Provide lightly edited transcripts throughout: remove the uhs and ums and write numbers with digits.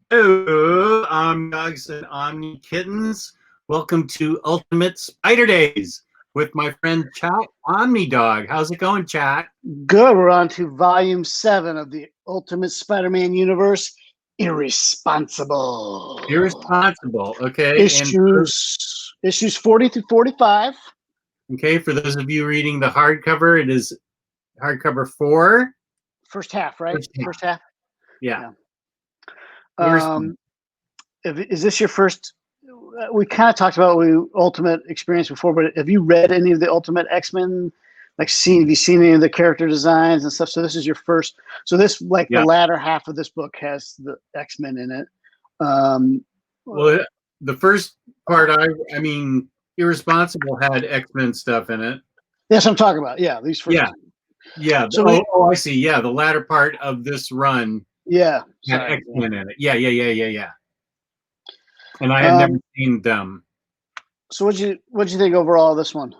Hello, Omnidogs and Omni Kittens. Welcome to Ultimate Spider Days with my friend Chat Omnidog. How's it going, Chat? Good. We're on to volume 7 of the Ultimate Spider-Man universe, Irresponsible. Irresponsible. Okay. Issues 40 through 45. Okay. For those of you reading the hardcover, it is hardcover 4. First half, right? First half. Yeah. Is this your first? We kind of talked about Ultimate experience before, but have you read any of the Ultimate X-Men? Have you seen any of the character designs and stuff? So this is your first. So this, the latter half of this book has the X-Men in it. Well, the first part, I mean, Irresponsible had X-Men stuff in it. That's what I'm talking about. Yeah, these first. Yeah. So I see. Yeah, the latter part of this run. Yeah. Had X-Men in it. Yeah. And I had never seen them. So what'd you think overall of this one?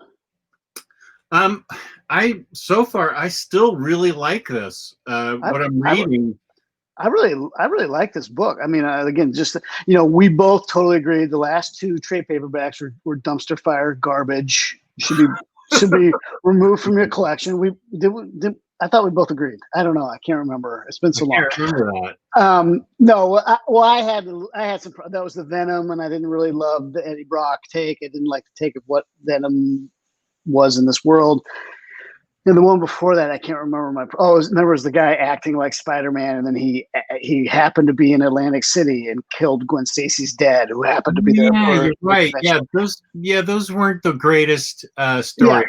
So far I still really like this. What I'm reading. I really like this book. I mean, again, just we both totally agreed. The last 2 trade paperbacks were dumpster fire garbage. Should be removed from your collection. I thought we both agreed. I don't know. I can't remember. It's been so long. I can't remember that. No. I had some. That was the Venom, and I didn't really love the Eddie Brock take. I didn't like the take of what Venom was in this world. And the one before that, I can't remember there was the guy acting like Spider-Man, and then he happened to be in Atlantic City and killed Gwen Stacy's dad, who happened to be there. Yeah, you're right. Those weren't the greatest stories. Yeah.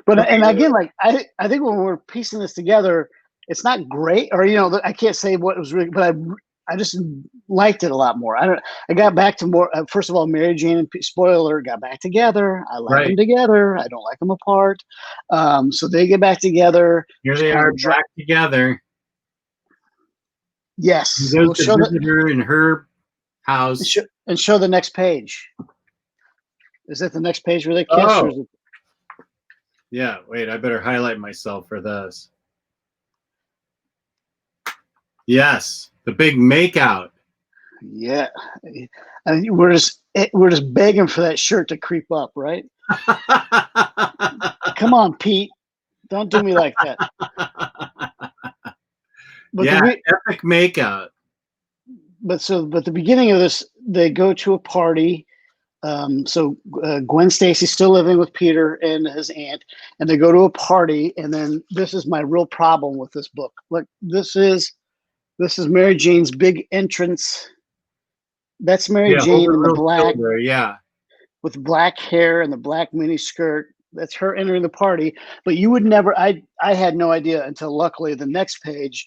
But and again, I think when we're piecing this together, it's not great, or I can't say what was really, but I just liked it a lot more. I got back to more. First of all, Mary Jane and spoiler got back together. I like them together. I don't like them apart. So they get back together. Here they are back together. Yes, we'll show her in her house and show the next page. Is that the next page where they kiss? Oh. Or is it... Yeah, wait, I better highlight myself for this. Yes, the big makeout. Yeah, and we're just begging for that shirt to creep up, right? Come on, Pete, don't do me like that. But epic makeout. But the beginning of this, they go to a party. Gwen Stacy's still living with Peter and his aunt, and they go to a party. And then this is my real problem with this book. Look, this is Mary Jane's big entrance. That's Mary Jane in the black, with black hair and the black mini skirt. That's her entering the party. But you would never. I had no idea until luckily the next page.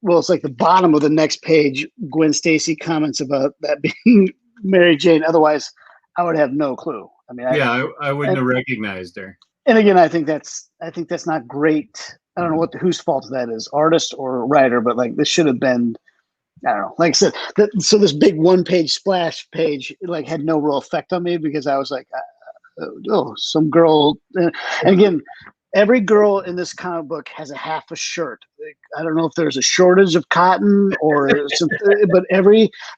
Well, it's like the bottom of the next page. Gwen Stacy comments about that being Mary Jane. Otherwise, I would have no clue. I mean, I wouldn't have recognized her. And again, I think that's not great. I don't know whose fault that is, artist or writer, but this should have been. I don't know. Like I said, so this big 1-page splash page had no real effect on me because I was like, some girl. And again, every girl in this comic book has a half a shirt. I don't know if there's a shortage of cotton or something, but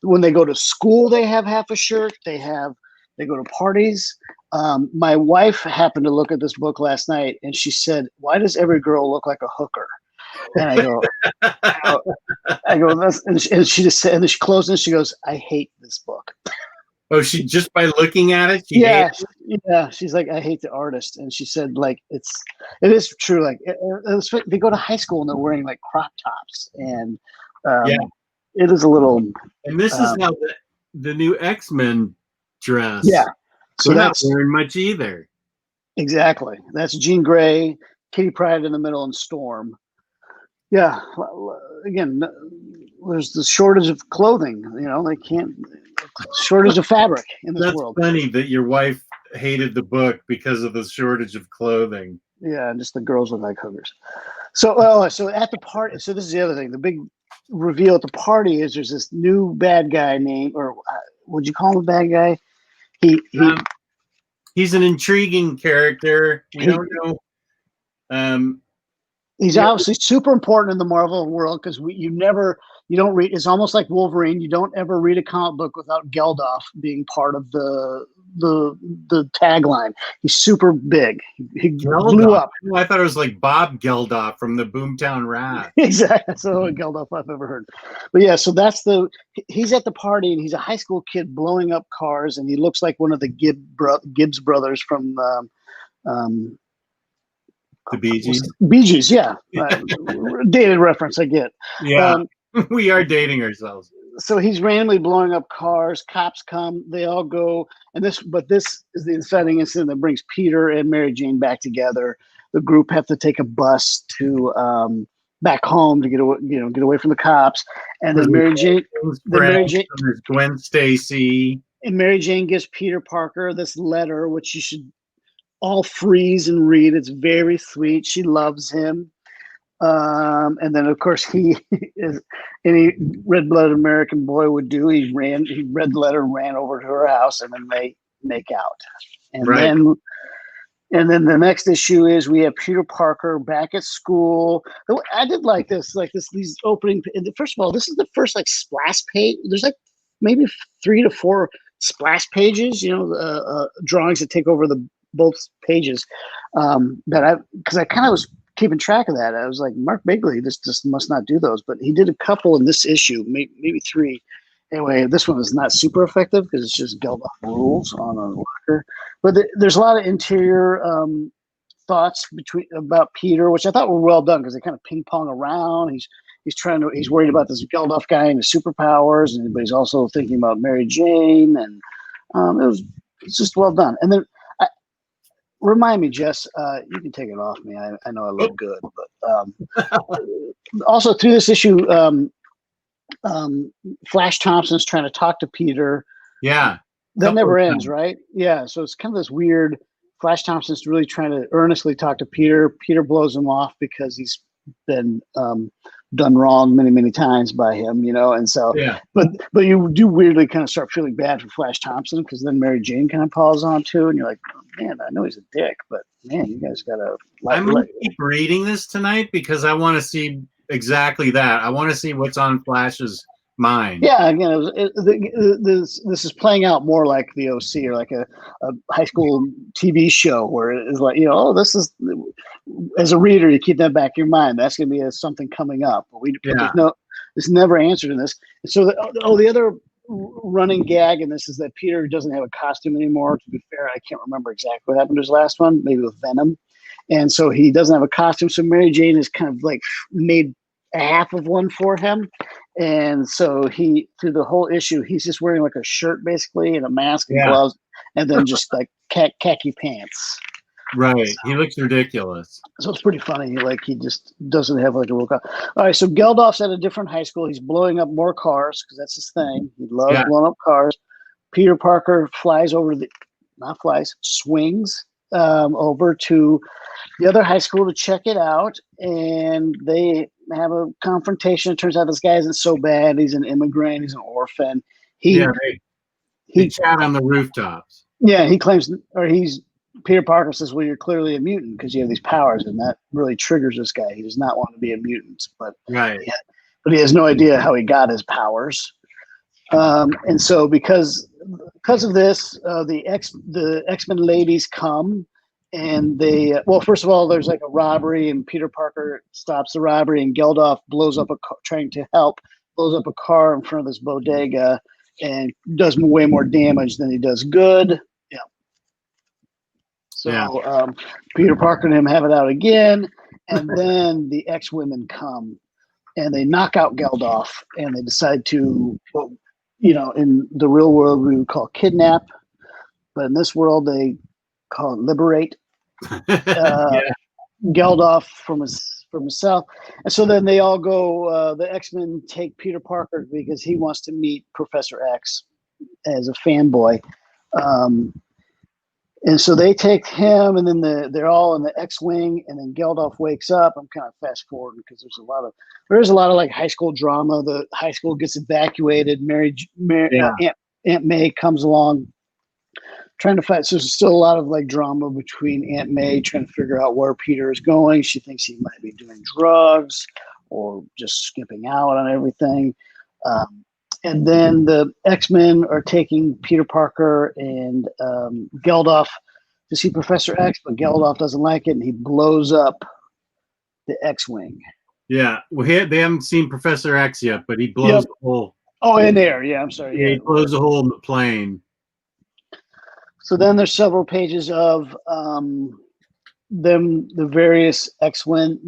when they go to school, they have half a shirt. They go to parties. My wife happened to look at this book last night, and she said, "Why does every girl look like a hooker?" And I go, and she just said, and then she closed and she goes, "I hate this book." Oh, she just by looking at it, yeah. She's like, "I hate the artist," and she said, it is true. They go to high school and they're wearing crop tops, and it is a little. And this is how the new X-Men dress. Yeah, so they're not wearing much either. Exactly. That's Jean Grey, Kitty Pryde in the middle, and Storm. Yeah. Again, there's the shortage of clothing. They can't. Shortage of fabric in this world. That's funny that your wife hated the book because of the shortage of clothing. Yeah, and just the girls look like hookers. So at the party, so this is the other thing. The big reveal at the party is there's this new bad guy named, or would you call him a bad guy? He's an intriguing character. We don't know. He's obviously super important in the Marvel world because you don't read. It's almost like Wolverine. You don't ever read a comic book without Geldof being part of the tagline. He's super big. He blew up. I thought it was like Bob Geldof from the Boomtown Rat. Exactly. That's the only Geldof I've ever heard. But yeah, so he's at the party and he's a high school kid blowing up cars and he looks like one of the Gibbs brothers from the Bee Gees. Bee Gees, yeah. Dated reference, I get. Yeah, we are dating ourselves. So he's randomly blowing up cars. Cops come. They all go. This is the inciting incident that brings Peter and Mary Jane back together. The group have to take a bus to back home to get away from the cops. And then Mary Jane, Gwen Stacy, and Mary Jane gives Peter Parker this letter, which you should all freeze and read. It's very sweet. She loves him. And then of course he is any red-blooded American boy would do. He read the letter, ran over to her house, and then they make out. And then the next issue is we have Peter Parker back at school. I did like these opening. First of all, this is the first splash page. There's maybe 3 to 4 splash pages, drawings that take over both pages. Because I kind of was keeping track of that. I was like, Mark Bagley, this just must not do those, but he did a couple in this issue, maybe 3. Anyway, this one is not super effective because it's just Geldof rules on a locker. But there's a lot of interior thoughts about Peter, which I thought were well done because they kind of ping pong around. He's worried about this Geldof guy and his superpowers, but he's also thinking about Mary Jane, and it's just well done. And then remind me, Jess, you can take it off me. I know I look good, but also through this issue, Flash Thompson's trying to talk to Peter. Yeah. That never ends, right? Yeah. So it's kind of this weird. Flash Thompson's really trying to earnestly talk to Peter. Peter blows him off because he's been done wrong many, many times by him, and so, but you do weirdly kind of start feeling bad for Flash Thompson because then Mary Jane kind of piles on too, and you're like, oh, man, I know he's a dick, but man, you guys gotta. I'm gonna keep reading this tonight because I want to see exactly that. I want to see what's on Flash's mind. Yeah, again, this is playing out more like the OC or like a high school TV show where it's like, this is, as a reader, you keep that back in your mind. That's going to be something coming up. But it's never answered in this. So the other running gag in this is that Peter doesn't have a costume anymore. To be fair, I can't remember exactly what happened to his last one, maybe with Venom. And so he doesn't have a costume. So Mary Jane has kind of made a half of one for him. And so through the whole issue, he's just wearing a shirt basically and a mask and gloves, and then just khaki pants. Right. He looks ridiculous. So it's pretty funny. He just doesn't have a real car. All right. So Geldof's at a different high school. He's blowing up more cars because that's his thing. He loves blowing up cars. Peter Parker swings over to the other high school to check it out, and they have a confrontation. It turns out this guy isn't so bad. He's an immigrant. He's an orphan. He chat on the rooftops. Yeah, he claims, Peter Parker says, well, you're clearly a mutant because you have these powers, and that really triggers this guy. He does not want to be a mutant, but he has no idea how he got his powers. And so because of this, the X-Men ladies come. And they, first of all, there's a robbery, and Peter Parker stops the robbery, and Geldof blows up trying to help, blows up a car in front of this bodega, and does way more damage than he does good. Yeah. So Peter Parker and him have it out again, and then the X-Women come, and they knock out Geldof, and they decide to, in the real world we would call kidnap, but in this world they call it liberate. Geldof from himself, and so then they all go. The X-Men take Peter Parker because he wants to meet Professor X as a fanboy, and so they take him, and then they're all in the X-wing, and then Geldof wakes up. I'm kind of fast forwarding because there's a lot of high school drama. The high school gets evacuated. Aunt May comes along, trying to find. So there's still a lot of like drama between Aunt May trying to figure out where Peter is going. She thinks he might be doing drugs or just skipping out on everything. And then the X-Men are taking Peter Parker and Geldof to see Professor X, but Geldof doesn't like it, and he blows up the X-Wing. Yeah, well, they haven't seen Professor X yet, but he blows the hole. Oh, in there. Yeah, I'm sorry. Yeah, he blows a hole in the plane. So then there's several pages of the various X-Men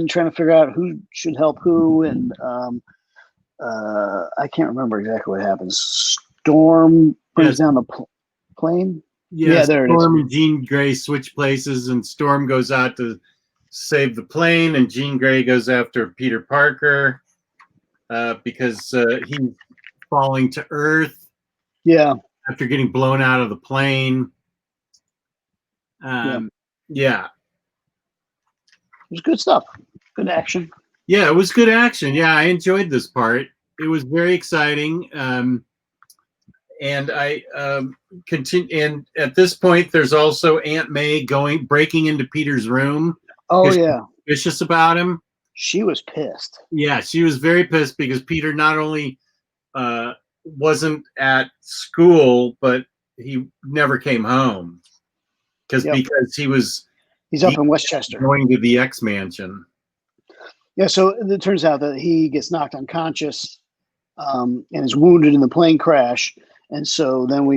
trying to figure out who should help who, and I can't remember exactly what happens. Storm brings down the plane. Yeah, there Storm it is. and Jean Grey switch places, and Storm goes out to save the plane, and Jean Grey goes after Peter Parker because he's falling to Earth. Yeah. After getting blown out of the plane. Yeah. It was good stuff. Good action. Yeah, it was good action. Yeah, I enjoyed this part. It was very exciting. And I continue. And at this point, there's also Aunt May breaking into Peter's room. Oh yeah, vicious about him. She was pissed. Yeah, she was very pissed because Peter not only wasn't at school, but he never came home because he's up in Westchester going to the X Mansion. Yeah, so it turns out that he gets knocked unconscious and is wounded in the plane crash. And so then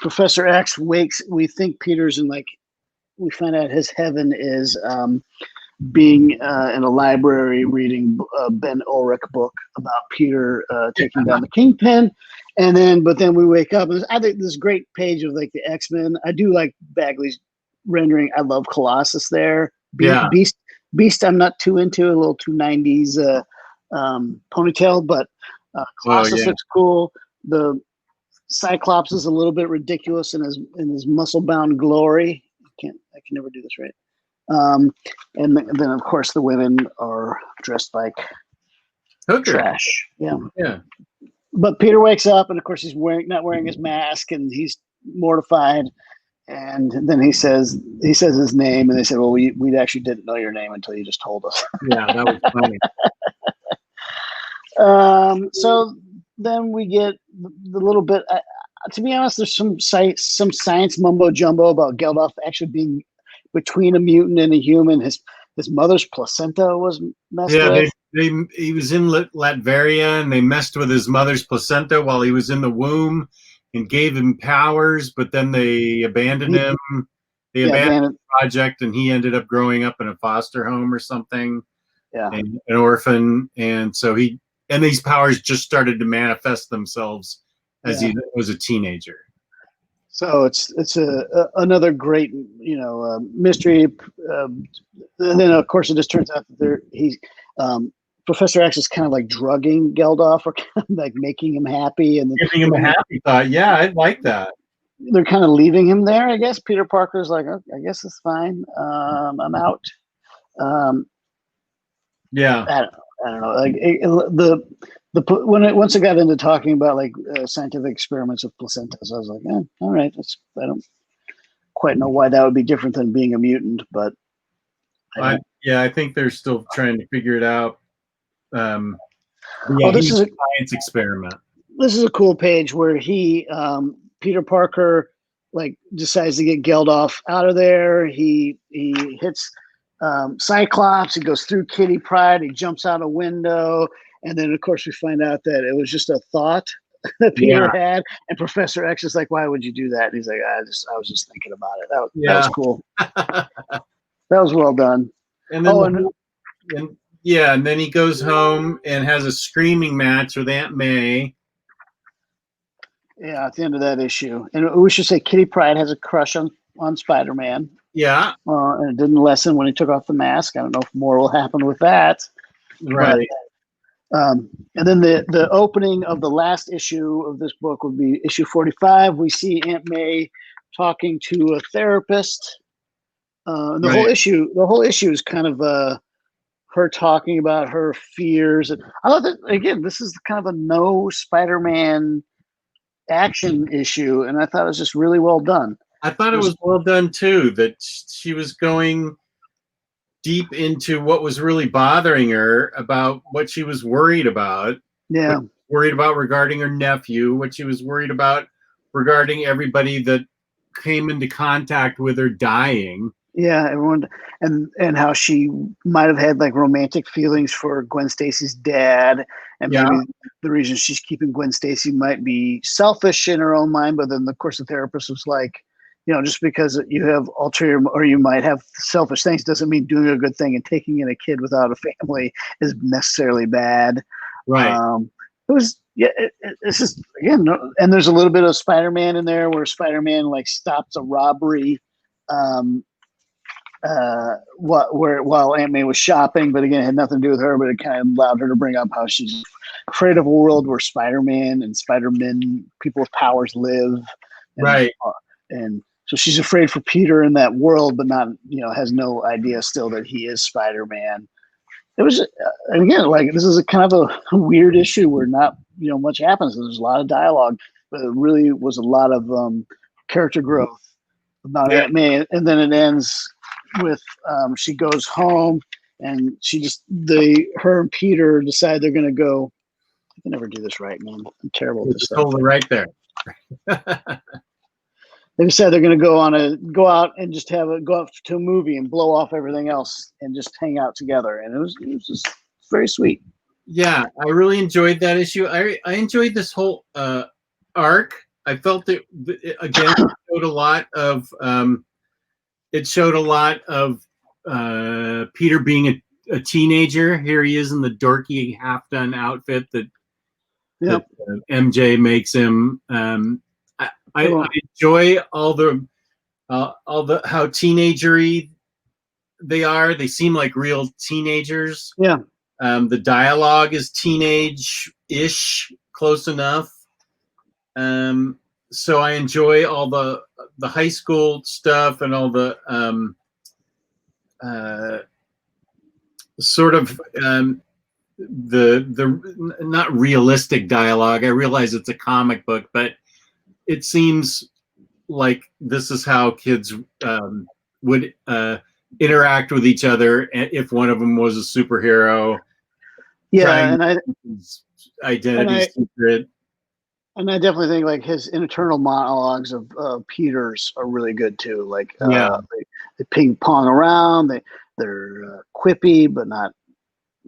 Professor X wakes. We think Peter's in we find out his heaven is being in a library reading a Ben Ulrich book about Peter taking down the Kingpin. But then we wake up. And I think this great page of the X-Men. I do like Bagley's rendering. I love Colossus there. Beast I'm not too into, a little too 90s ponytail, but Colossus looks cool. The Cyclops is a little bit ridiculous in his muscle-bound glory. I can never do this right. And then of course the women are dressed like trash. Yeah. But Peter wakes up, and of course he's not wearing his mask, and he's mortified. And then he says his name, and they said, "Well, we actually didn't know your name until you just told us." Yeah, that was funny. So then we get the little bit. To be honest, there's some science mumbo jumbo about Geldof actually being between a mutant and a human. His mother's placenta was messed with. He was in Latveria, and they messed with his mother's placenta while he was in the womb and gave him powers, but then they abandoned him. They abandoned the project, and he ended up growing up in a foster home or something. Yeah, and an orphan, and so these powers just started to manifest themselves as he was a teenager. So it's another great mystery, and then of course it just turns out that Professor X is kind of like drugging Geldof, or kind of like making him happy and giving him a happy thought. Yeah, I like that. They're kind of leaving him there, I guess. Peter Parker's like, oh, I guess it's fine. I'm out. I don't know. Once I got into talking about scientific experiments with placentas, I was like, all right. I don't quite know why that would be different than being a mutant, but I think they're still trying to figure it out. This is a science experiment. This is a cool page where Peter Parker decides to get Geldof out of there. He hits Cyclops. He goes through Kitty Pryde. He jumps out a window, and then of course we find out that it was just a thought that Peter had. And Professor X is like, "Why would you do that?" And he's like, "I was just thinking about it." That was cool. That was well done. And then and then he goes home and has a screaming match with Aunt May. Yeah, at the end of that issue. And we should say Kitty Pryde has a crush on Spider-Man. Yeah. And it didn't lessen when he took off the mask. I don't know if more will happen with that. Right. But, and then the opening of the last issue of this book would be issue 45. We see Aunt May talking to a therapist. The whole issue is kind of her talking about her fears. And I love that, again, this is kind of a no Spider-Man action issue, and I thought it was just really well done. I thought it was well done too, that she was going deep into what was really bothering her, about what she was worried about. Yeah. Worried about regarding her nephew, what she was worried about regarding everybody that came into contact with her dying. Yeah, everyone, and how she might have had like romantic feelings for Gwen Stacy's dad, and maybe the reason she's keeping Gwen Stacy might be selfish in her own mind. But then, of course, the therapist was like, just because you have ulterior or you might have selfish things doesn't mean doing a good thing, and taking in a kid without a family is necessarily bad. Right. It was, it's just, again, and there's a little bit of Spider-Man in there where Spider-Man like stops a robbery while Aunt May was shopping, but again, it had nothing to do with her, but it kind of allowed her to bring up how she's afraid of a world where Spider-Man and Spider-Man, people with powers, live. Right. And so she's afraid for Peter in that world, but not, has no idea still that he is Spider-Man. It was, and again, like, this is a kind of a weird issue where not, much happens. There's a lot of dialogue, but it really was a lot of character growth about Aunt May. And then it ends with she goes home and her and Peter decide they're going to go. I can never do this right, man. I'm terrible at this stuff. Totally right there. They decide they're going to go out and just go out to a movie and blow off everything else and just hang out together. And it was just very sweet. Yeah, I really enjoyed that issue. I enjoyed this whole arc. I felt it again showed a lot of Peter being a teenager. Here he is in the dorky half-done outfit that MJ makes him. I enjoy all the how teenagery they are. They seem like real teenagers. Yeah. The dialogue is teenage-ish, close enough. So I enjoy all the high school stuff and all the sort of the not realistic dialogue. I realize it's a comic book, but it seems like this is how kids would interact with each other if one of them was a superhero. Yeah, and identity secret. And I definitely think like his internal monologues of Peter's are really good too. Like they ping pong around. They're quippy, but not,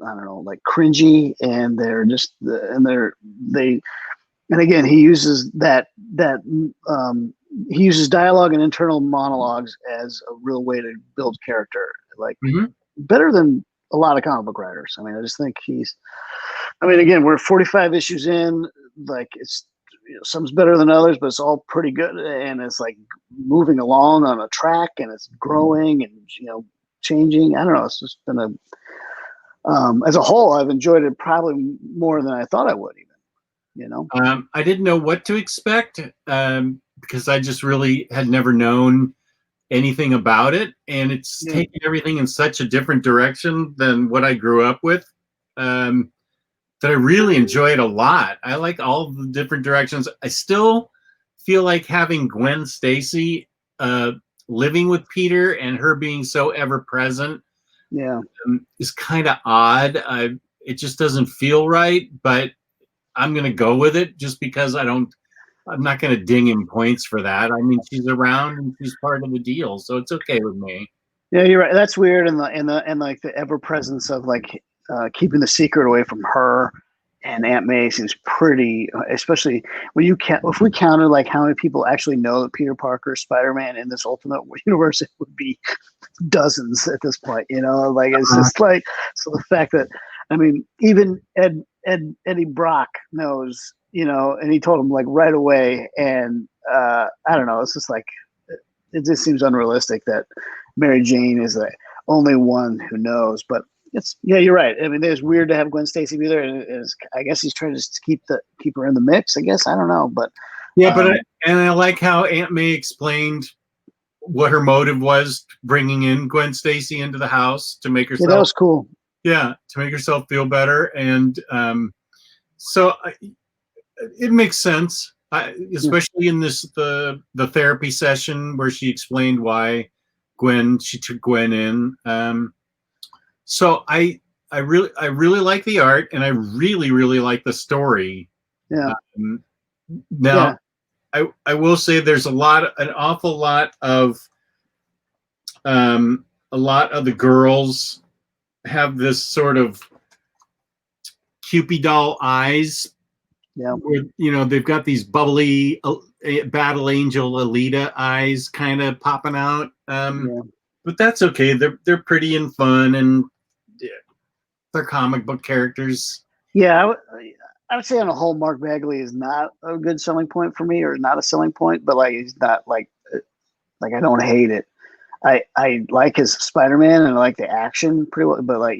I don't know, like cringy, and they're just and again, he uses he uses dialogue and internal monologues as a real way to build character, like better than a lot of comic book writers. I mean, I just think again, we're 45 issues in, like it's, some's better than others, but it's all pretty good. And it's like moving along on a track, and it's growing and, changing. I don't know. It's just been as a whole, I've enjoyed it probably more than I thought I would even. I didn't know what to expect because I just really had never known anything about it, and it's taken everything in such a different direction than what I grew up with, that I really enjoy it a lot. I like all the different directions. I still feel like having Gwen Stacy living with Peter and her being so ever present is kind of odd. It just doesn't feel right, but I'm going to go with it just because I'm not going to ding him points for that. I mean, she's around and she's part of the deal, so it's okay with me. Yeah, you're right. That's weird. And like the ever presence of like keeping the secret away from her and Aunt May seems pretty, especially when if we counted like how many people actually know that Peter Parker is Spider-Man in this Ultimate universe, it would be dozens at this point, like it's just like, so the fact that, I mean, even Eddie Brock knows, and he told him like right away. And I don't know, it's just like, it just seems unrealistic that Mary Jane is the only one who knows. But you're right. I mean, it's weird to have Gwen Stacy be there. And I guess he's trying to just keep her in the mix, I guess. I don't know. But I like how Aunt May explained what her motive was bringing in Gwen Stacy into the house to make herself. Yeah, that was cool. Yeah, to make herself feel better. And so it makes sense. Especially in the therapy session where she explained why she took Gwen in. So I really like the art, and I really like the story. Yeah. Now, I will say there's an awful lot of the girls have this sort of Cupid doll eyes. Yeah. Where, they've got these bubbly battle angel Alita eyes kind of popping out. But that's okay. They're pretty and fun, and they're comic book characters. Yeah, I would say on a whole, Mark Bagley is not a good selling point for me, or not a selling point, but like he's not like I don't hate it. I like his Spider-Man, and I like the action pretty well, but like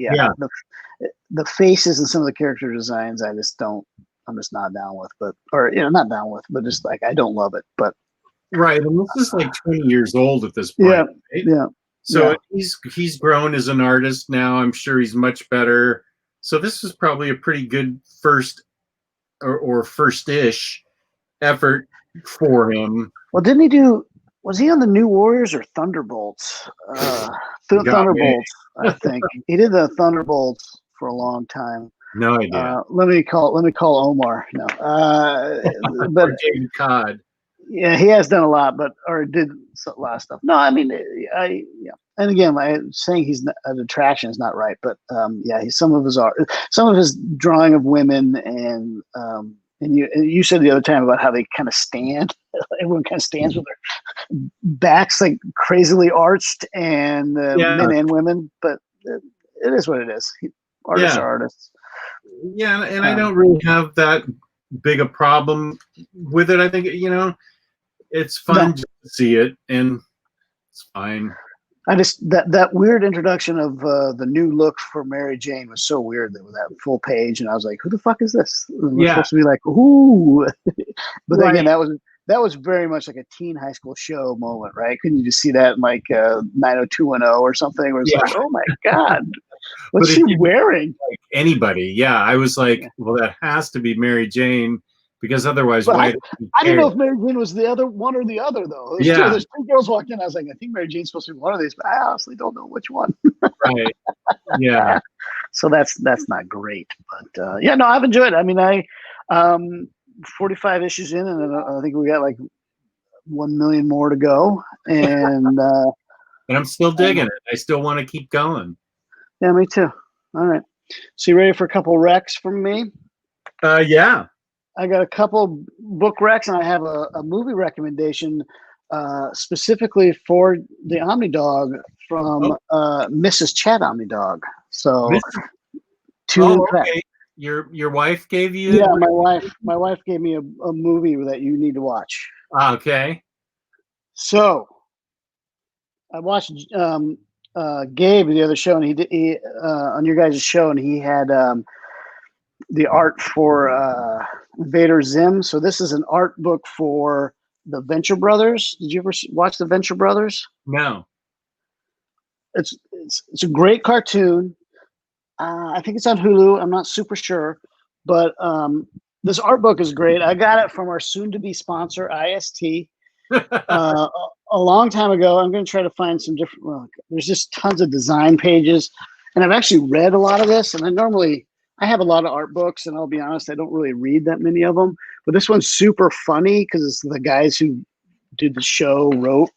the faces and some of the character designs I'm just not down with, not down with, but just like I don't love it. But right, and this is like 20 years old at this point. Yeah, right? yeah. So he's grown as an artist now. I'm sure he's much better. So this was probably a pretty good first or first-ish effort for him. Well, was he on the New Warriors or Thunderbolts? Thunderbolts, I think. He did the Thunderbolts for a long time. No idea. Let me call Omar. No. But David Codd. Yeah, he has done a lot, or did a lot of stuff. No, I mean, And again, saying he's an attraction is not right, but some of his drawing of women, and you said the other time about how they kind of stand. Everyone kind of stands with their backs like crazily arched, and men and women. But it is what it is. Artists are artists. Yeah, and I don't really have that big a problem with it. I think it's fun to see it, and it's fine. I just that weird introduction of the new look for Mary Jane was so weird, with that full page, and I was like, "Who the fuck is this?" We're supposed to be like, "Ooh," but again, that was very much like a teen high school show moment, right? Couldn't you just see that in like 90210 or something? Where it's like, "Oh my god, what's she wearing?" Like anybody, I was like, "Well, that has to be Mary Jane." Because otherwise, why? I didn't know if Mary Jane was the other one or the other, though. There's two girls walked in. I was like, I think Mary Jane's supposed to be one of these, but I honestly don't know which one. Right. Yeah. So that's not great, but no, I've enjoyed it. I mean, 45 issues in, and I think we got like 1 million more to go, and and I'm still digging it. I still want to keep going. Yeah, me too. All right. So you ready for a couple recs from me? Yeah. I got a couple book recs, and I have a movie recommendation specifically for the Omni Dog from Mrs. Chat Omni Dog. So, okay. Your wife gave you? Yeah, my wife gave me a movie that you need to watch. Okay. So, I watched Gabe the other show, and he on your guys' show, and he had the art for Vader Zim. So this is an art book for the Venture Brothers. Did you ever watch the Venture Brothers? No. It's a great cartoon. I think it's on Hulu. I'm not super sure, but this art book is great. I got it from our soon-to-be sponsor, IST, a long time ago. I'm going to try to find some different. Well, there's just tons of design pages, and I've actually read a lot of this. And I have a lot of art books, and I'll be honest, I don't really read that many of them. But this one's super funny because it's the guys who did the show wrote,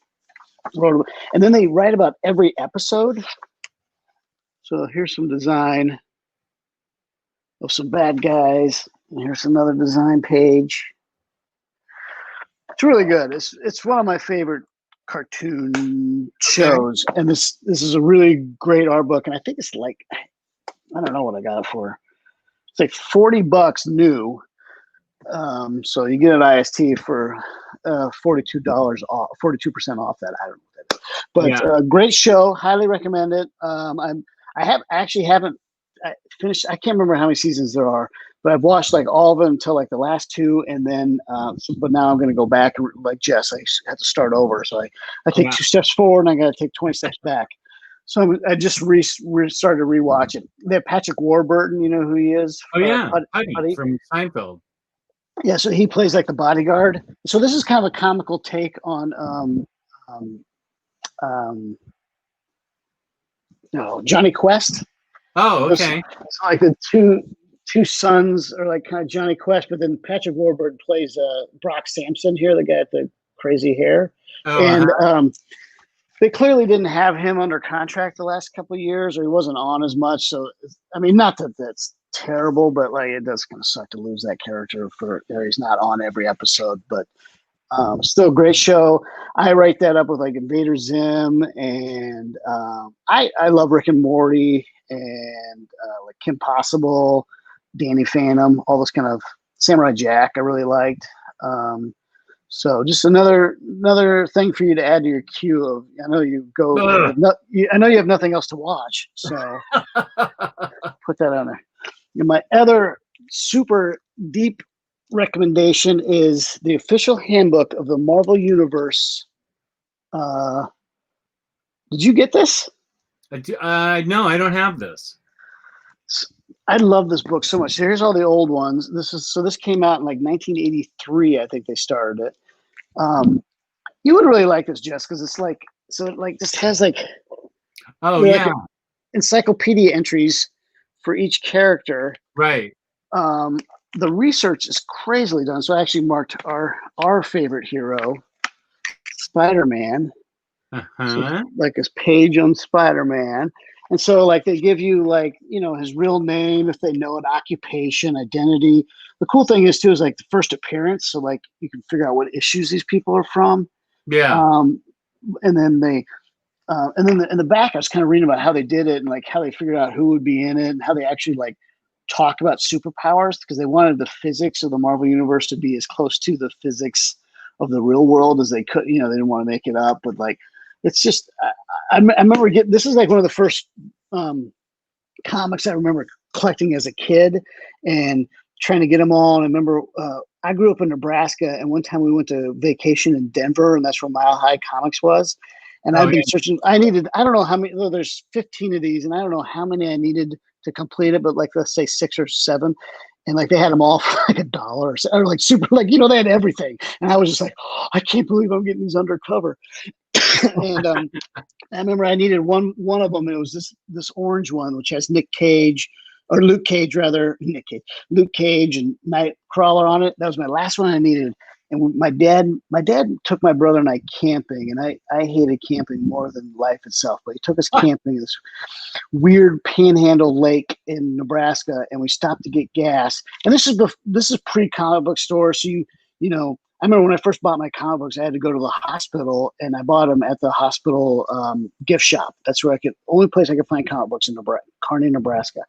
and then they write about every episode. So here's some design of some bad guys, and here's another design page. It's really good. It's one of my favorite cartoon shows, and this is a really great art book. And I think it's like, I don't know what I got it for. It's like $40 new. So you get an IST for $42 off, 42% off that. I don't know what that is, but great show. Highly recommend it. I haven't finished. I can't remember how many seasons there are, but I've watched like all of them until like the last two, and then but now I'm going to go back, and like Jess, I have to start over. So I take 2 steps forward, and I got to take 20 steps back. So I just started to rewatch it. They have Patrick Warburton. You know who he is? Oh yeah, Putty from Seinfeld. Yeah, so he plays like the bodyguard. So this is kind of a comical take on Johnny Quest. Oh, It's okay. like the two sons are like kind of Johnny Quest, but then Patrick Warburton plays Brock Sampson here, the guy with the crazy hair, Oh, and they clearly didn't have him under contract the last couple of years, or he wasn't on as much. So I mean, not that that's terrible, but like it does kind of suck to lose that character for he's not on every episode, but. Still a great show. I write that up with like Invader Zim, and I love Rick and Morty, and like Kim Possible, Danny Phantom, all those kind of Samurai Jack. I really liked. So just another thing for you to add to your queue of. I know you go. I know you have nothing else to watch, so put that on there. And my other super deep recommendation is the official handbook of the Marvel Universe. Did you get this? No, I don't have this. I love this book so much. So here's all the old ones. This came out in like 1983. I think they started it. You would really like this, Jess, because it's like just has like yeah, like encyclopedia entries for each character. right. The research is crazily done. So I actually marked our favorite hero, Spiderman. So, like his page on Spiderman. And so like they give you like, his real name, if they know it, occupation, identity. The cool thing is too is like the first appearance. So like you can figure out what issues these people are from. Yeah. And then in the back I was kind of reading about how they did it and like how they figured out who would be in it and how they actually like talk about superpowers because they wanted the physics of the Marvel Universe to be as close to the physics of the real world as they could. They didn't want to make it up, but like, it's just, I remember this is like one of the first comics I remember collecting as a kid and trying to get them all. And I remember I grew up in Nebraska, and one time we went to vacation in Denver, and that's where Mile High Comics was. And I've been searching. I don't know how many. There's 15 of these, and I don't know how many I needed to complete it, but like let's say 6 or 7. And like they had them all for like $1 or like super, like they had everything. And I was just like, oh, I can't believe I'm getting these undercover. And I remember I needed one of them. It was this orange one, which has Luke Cage and Nightcrawler on it. That was my last one I needed. And my dad took my brother and I camping, and I hated camping more than life itself. But he took us camping in this weird panhandle lake in Nebraska, and we stopped to get gas. And this is pre-comic book store, so I remember when I first bought my comic books, I had to go to the hospital, and I bought them at the hospital gift shop. That's where only place I could find comic books in Kearney, Nebraska.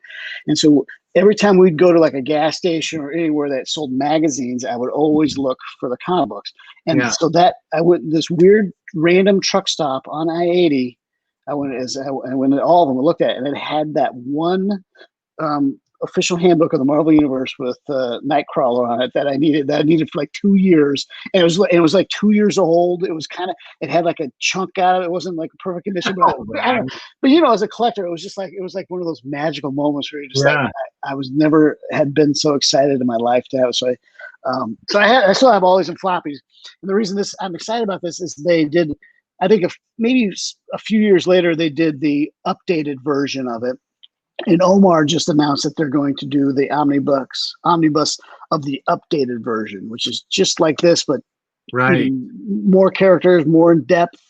And so every time we'd go to like a gas station or anywhere that sold magazines, I would always look for the comic books. And so that I went this weird random truck stop on I-80. I went to all of them and looked at it, and it had that one official handbook of the Marvel Universe with Nightcrawler on it that I needed for like 2 years. And it was like 2 years old. It had like a chunk out of it. It wasn't like a perfect condition, but as a collector, it was like one of those magical moments where you're just like, I was never had been so excited in my life to have. So I still have all these in floppies. And the reason I'm excited about this is they did, I think maybe a few years later, they did the updated version of it. And Omar just announced that they're going to do the omnibus of the updated version, which is just like this, but more characters, more in depth.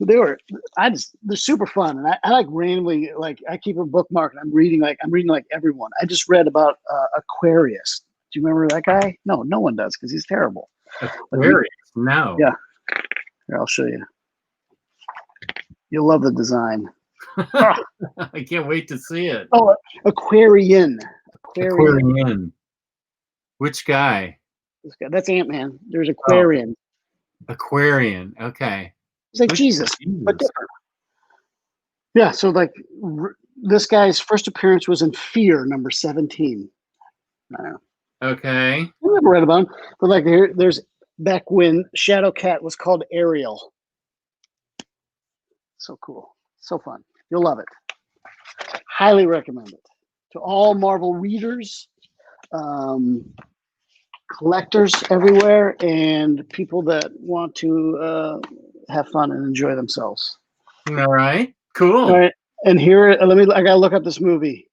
They're super fun, and I like randomly I keep a bookmark and I'm reading like everyone. I just read about Aquarius. Do you remember that guy? No one does because he's terrible. Aquarius? No. Yeah, here, I'll show you. You'll love the design. I can't wait to see it. Oh, Aquarian. Which guy? This guy. That's Ant-Man. There's Aquarian. Aquarian. Okay. He's like Jesus, but different. Yeah. So like this guy's first appearance was in Fear number 17. I don't know. Okay. I never read about him, but like there's back when Shadowcat was called Ariel. So cool. So fun. You'll love it. Highly recommend it to all Marvel readers. collectors everywhere and people that want to have fun and enjoy themselves. All right. Cool. All right. And here, I gotta look up this movie.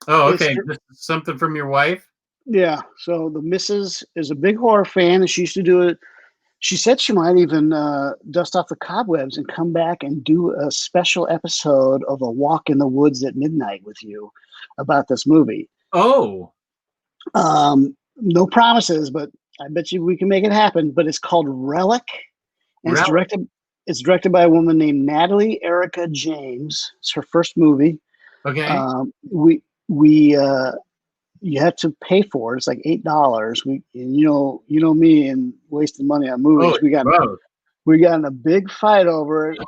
Oh, okay. Just something from your wife? Yeah. So the missus is a big horror fan, and she used to do it. She said she might even dust off the cobwebs and come back and do a special episode of A Walk in the Woods at Midnight with you about this movie. Oh. No promises, but I bet you we can make it happen. But it's called Relic, and it's directed by a woman named Natalie Erica James. It's her first movie. Okay. You have to pay for it. It's like $8. You know me and wasting money on movies. Oh, we got in a big fight over it.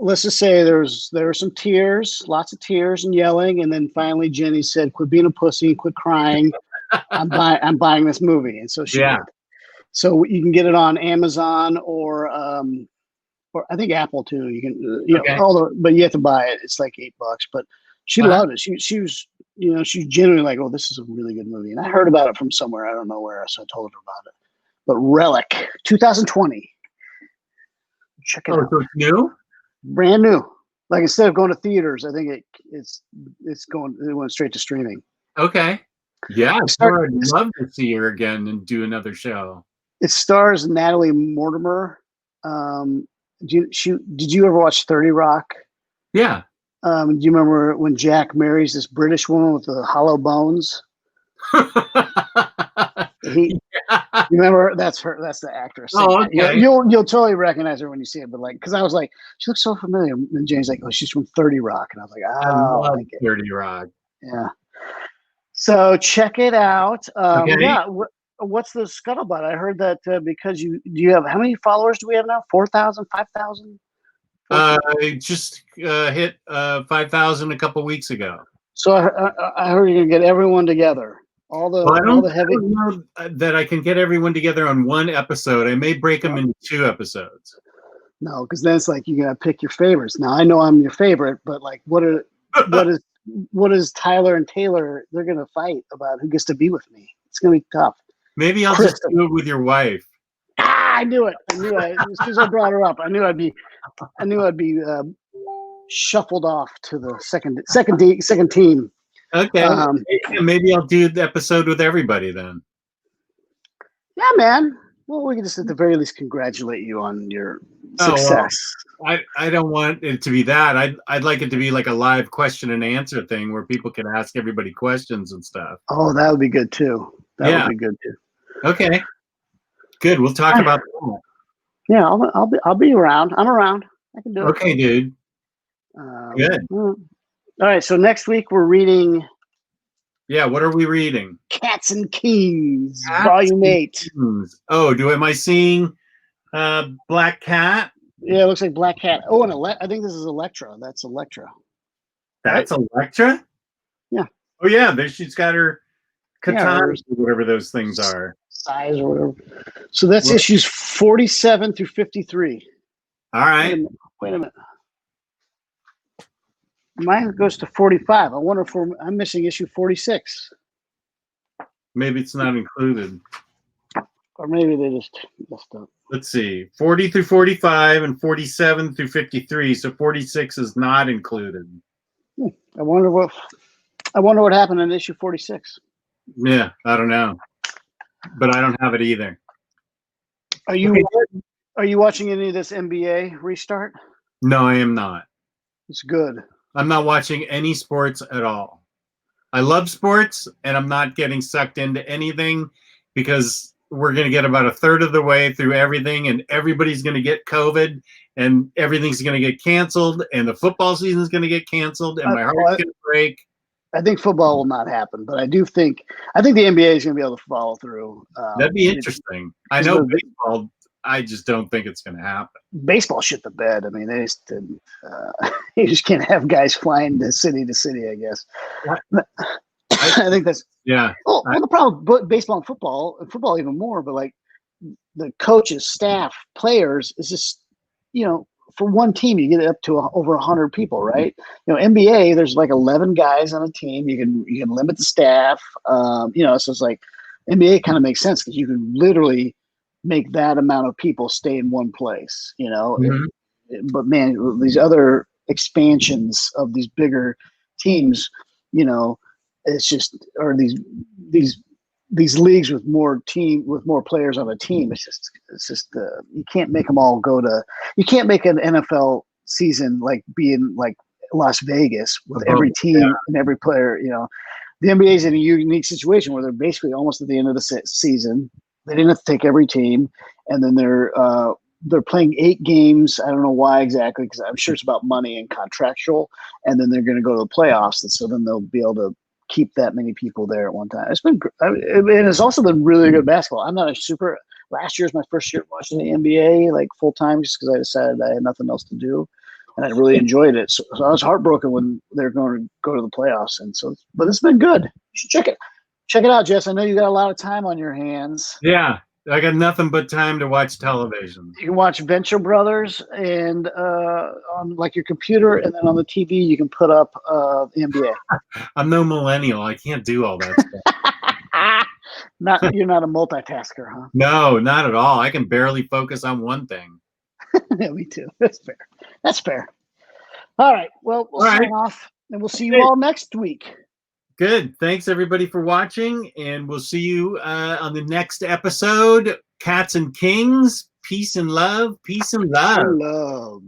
Let's just say there were some tears, lots of tears and yelling, and then finally Jenny said, "Quit being a pussy and quit crying. I'm buying this movie." And so she did. So you can get it on Amazon or I think Apple too. You can, but you have to buy it. It's like $8. But she loved it. She was genuinely like, "Oh, this is a really good movie." And I heard about it from somewhere. I don't know where. So I told her about it. But Relic, 2020. Check it out. So it's new? Brand new. Like instead of going to theaters, I think it went straight to streaming. Okay. Yeah, I'd love to see her again and do another show. It stars Natalie Mortimer. Did you ever watch 30 Rock? Yeah. Do you remember when Jack marries this British woman with the hollow bones? You remember that's the actress. Oh, okay. You'll totally recognize her when you see it, but because I was like, she looks so familiar. And Jane's like, "Oh, she's from 30 Rock," and I was like, "Oh, I love 30 Rock." Yeah. So check it out. Okay. Yeah. What's the scuttlebutt? I heard that because do you have, how many followers do we have now? 4,000, 5,000? I just hit 5,000 a couple weeks ago. So I heard you're gonna get everyone together. I don't know that I can get everyone together on one episode. I may break them into 2 episodes. No, because then it's like you gotta pick your favorites. Now I know I'm your favorite, but like, what is Tyler and Taylor? They're gonna fight about who gets to be with me. It's gonna be tough. Maybe I'll just do it with your wife. I knew it. As soon as I brought her up, I knew I'd be shuffled off to the second team. Okay. Maybe I'll do the episode with everybody then. Yeah, man. Well, we can just at the very least congratulate you on your success. Well, I don't want it to be that. I'd like it to be like a live question and answer thing where people can ask everybody questions and stuff. Oh, that would be good too. That would be good too. Okay. Good. We'll talk about that. Yeah, I'll be around. I'm around. I can do it. Okay, dude. Good. All right. So next week we're reading. Yeah. What are we reading? Cats and Kings, Volume 8. Oh, am I seeing Black Cat? Yeah, it looks like Black Cat. Oh, and I think this is Elektra. That's Elektra. That's right? Elektra? Yeah. Oh, yeah. There she's got her katanas or whatever those things are. Size or whatever. So that's issues 47 through 53. All right. Wait a minute. Mine goes to 45. I wonder if I'm missing issue 46. Maybe it's not included. Or maybe they just messed up. Let's see. 40 through 45 and 47 through 53. So 46 is not included. I wonder what happened in issue 46. Yeah, I don't know. But I don't have it either. Are you watching any of this NBA restart? No, I am not. It's good. I'm not watching any sports at all. I love sports, and I'm not getting sucked into anything because we're going to get about a third of the way through everything, and everybody's going to get COVID, and everything's going to get canceled, and the football season is going to get canceled, and my heart's going to break. I think football will not happen, but I think the NBA is going to be able to follow through. That'd be interesting. I know baseball. I just don't think it's going to happen. Baseball shit the bed. I mean, they just didn't. You just can't have guys flying to city, I guess. I think that's Well, the problem with baseball and football even more. But like the coaches, staff, players is just for one team, you get up to over 100 people, right? You know, NBA, there's like 11 guys on a team. You can limit the staff. You know, so it's like NBA kind of makes sense because you can literally make that amount of people stay in one place. You know, but man, these other expansions of these bigger teams, you know, it's just or these leagues with more players on a team. It's just you can't make them all go to. You can't make an NFL season like being like Las Vegas with every team and every player. You know, the NBA is in a unique situation where they're basically almost at the end of the season. They didn't have to take every team, and then they're playing 8 games. I don't know why exactly, because I'm sure it's about money and contractual. And then they're going to go to the playoffs, and so then they'll be able to keep that many people there at one time. It's been, and it's also been really good basketball. I'm not a super. Last year's my first year watching the NBA like full time, just because I decided I had nothing else to do, and I really enjoyed it. So I was heartbroken when they're going to go to the playoffs, and so. But it's been good. You should check it out, Jess. I know you got a lot of time on your hands. Yeah, I got nothing but time to watch television. You can watch Venture Brothers and on like your computer, and then on the TV you can put up the NBA. I'm no millennial. I can't do all that stuff. You're not a multitasker, huh? No, not at all. I can barely focus on one thing. Yeah, me too. That's fair. All right. Well, we'll sign off, and we'll see you all next week. Good. Thanks, everybody, for watching, and we'll see you on the next episode. Cats and Kings. Peace and love. Peace and love.